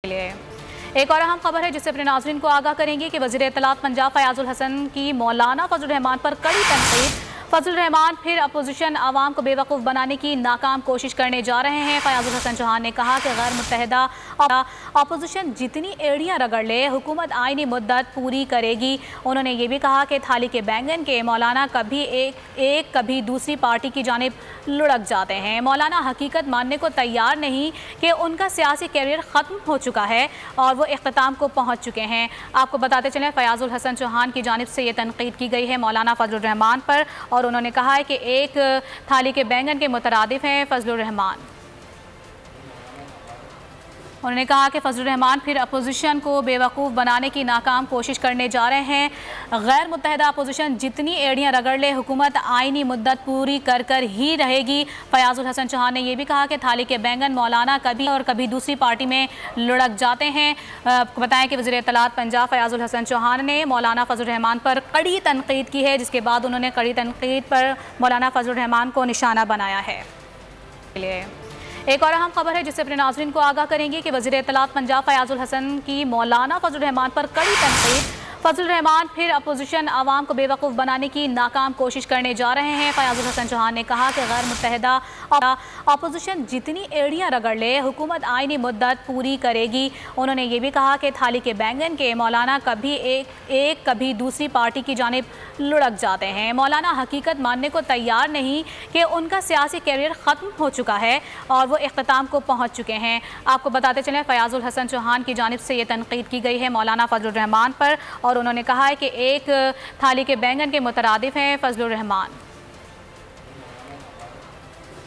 एक और अहम खबर है जिससे अपने नाज़रीन को आगाह करेंगे कि वज़ीर इत्तलात पंजाब फयाजुल हसन की मौलाना फजलुर रहमान पर कड़ी तनकीद। फजलुर रहमान फिर अपोजिशन आवाम को बेवकूफ़ बनाने की नाकाम कोशिश करने जा रहे हैं। फयाजुल हसन चौहान ने कहा कि गैर मुत्तहिदा अपोजिशन जितनी एड़ियाँ रगड़ ले हुकूमत आइनी मुद्दत पूरी करेगी। उन्होंने ये भी कहा कि थाली के बैंगन के मौलाना कभी एक कभी दूसरी पार्टी की जानिब लुढ़क जाते हैं। मौलाना हकीकत मानने को तैयार नहीं कि उनका सियासी कैरियर ख़त्म हो चुका है और वो इख्तिताम को पहुँच चुके हैं। आपको बताते चलें फयाजुल हसन चौहान की जानिब से ये तनकीद की गई है मौलाना फजलुर रहमान पर और उन्होंने कहा है कि एक थाली के बैंगन के मुतरादिफ हैं फजलुर रहमान। उन्होंने कहा कि फजलुर रहमान फिर अपोजिशन को बेवकूफ़ बनाने की नाकाम कोशिश करने जा रहे हैं। गैर मुत्तहिदा अपोजिशन जितनी एड़ियाँ रगड़ ले हुकूमत आइनी मुद्दत पूरी कर कर ही रहेगी। फयाजुल हसन चौहान ने यह भी कहा कि थाली के बैंगन मौलाना कभी और कभी दूसरी पार्टी में लुढ़क जाते हैं। बताएं कि वज़ीर इत्तलात पंजाब फयाजुल हसन चौहान ने मौलाना फजलुर रहमान पर कड़ी तनकीद की है, जिसके बाद उन्होंने कड़ी तनकीद पर मौलाना फजलुर रहमान को निशाना बनाया है। एक और अहम खबर है जिससे अपने नाज़रीन को आगाह करेंगे कि वज़ीर इत्तलात पंजाब फयाजुल हसन की मौलाना फजलुर रहमान पर कड़ी तनकीद। फजलुर रहमान फिर अपोजिशन आवाम को बेवकूफ़ बनाने की नाकाम कोशिश करने जा रहे हैं। फयाजुल हसन चौहान ने कहा कि गैर मुत्तहिदा अपोजिशन जितनी एड़ियाँ रगड़ ले हुकूमत आइनी मुद्दत पूरी करेगी। उन्होंने ये भी कहा कि थाली के बैंगन के मौलाना कभी एक कभी दूसरी पार्टी की जानिब लुढ़क जाते हैं। मौलाना हकीकत मानने को तैयार नहीं कि उनका सियासी कैरियर ख़त्म हो चुका है और वो इख्तिताम को पहुँच चुके हैं। आपको बताते चलें फयाजुल हसन चौहान की जानिब से ये तनकीद की गई है मौलाना फजलुर रहमान पर और उन्होंने कहा है कि एक थाली के बैंगन के मुतरादिफ हैं फजलुर रहमान।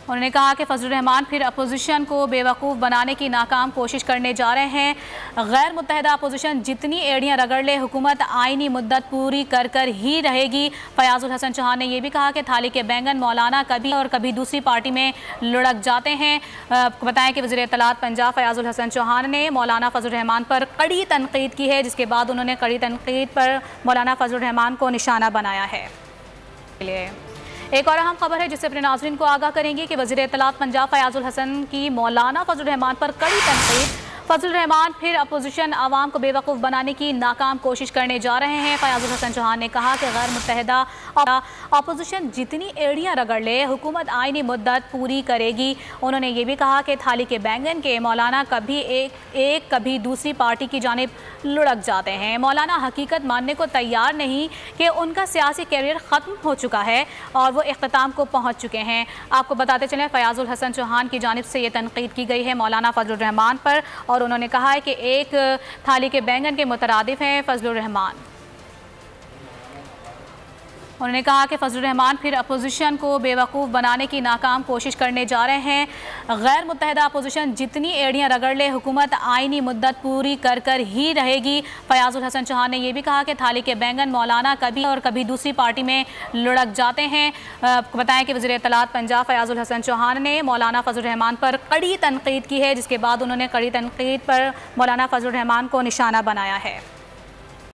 उन्होंने कहा कि फजलुर रहमान फिर अपोजिशन को बेवकूफ़ बनाने की नाकाम कोशिश करने जा रहे हैं। गैर मुत्तहिदा अपोजिशन जितनी एड़ियाँ रगड़ ले हुकूमत आइनी मुद्दत पूरी कर कर ही रहेगी। फयाजुल हसन चौहान ने यह भी कहा कि थाली के बैंगन मौलाना कभी और कभी दूसरी पार्टी में लुढ़क जाते हैं। बताएं कि वज़ीर इत्तलात पंजाब फयाजुल हसन चौहान ने मौलाना फजलुर रहमान पर कड़ी तनकीद की है, जिसके बाद उन्होंने कड़ी तनकीद पर मौलाना फजलुर रहमान को निशाना बनाया है। एक और अहम खबर है जिससे अपने नाज़रीन को आगाह करेंगे कि वज़ीर इत्तलात पंजाब फयाजुल हसन की मौलाना फजलुर रहमान पर कड़ी तनकीद। फजलुर रहमान फिर अपोजिशन आवाम को बेवकूफ़ बनाने की नाकाम कोशिश करने जा रहे हैं। फयाजुल हसन चौहान ने कहा कि गैर मुत्तहिदा अपोजिशन जितनी एड़ियाँ रगड़ ले हुकूमत आइनी मुद्दत पूरी करेगी। उन्होंने ये भी कहा कि थाली के बैंगन के मौलाना कभी एक कभी दूसरी पार्टी की जानिब लुढ़क जाते हैं। मौलाना हकीकत मानने को तैयार नहीं कि उनका सियासी कैरियर ख़त्म हो चुका है और वो इख्तिताम को पहुँच चुके हैं। आपको बताते चलें फयाजुल हसन चौहान की जानिब से ये तनकीद की गई है मौलाना फजलुर रहमान पर और उन्होंने कहा है कि एक थाली के बैंगन के मुतरादिफ हैं फजलुर रहमान। उन्होंने कहा कि फजलुर रहमान फिर अपोजिशन को बेवकूफ़ बनाने की नाकाम कोशिश करने जा रहे हैं। गैर मुत्तहिदा अपोजिशन जितनी एड़ियाँ रगड़ ले हुकूमत आइनी मुद्दत पूरी कर कर ही रहेगी। फयाजुल हसन चौहान ने यह भी कहा कि थाली के बैंगन मौलाना कभी और कभी दूसरी पार्टी में लुढ़क जाते हैं। बताएं कि वज़ीर इत्तलात पंजाब फयाजुल हसन चौहान ने मौलाना फजलुर रहमान पर कड़ी तनकीद की है, जिसके बाद उन्होंने कड़ी तनकीद पर मौलाना फजलुर रहमान को निशाना बनाया है।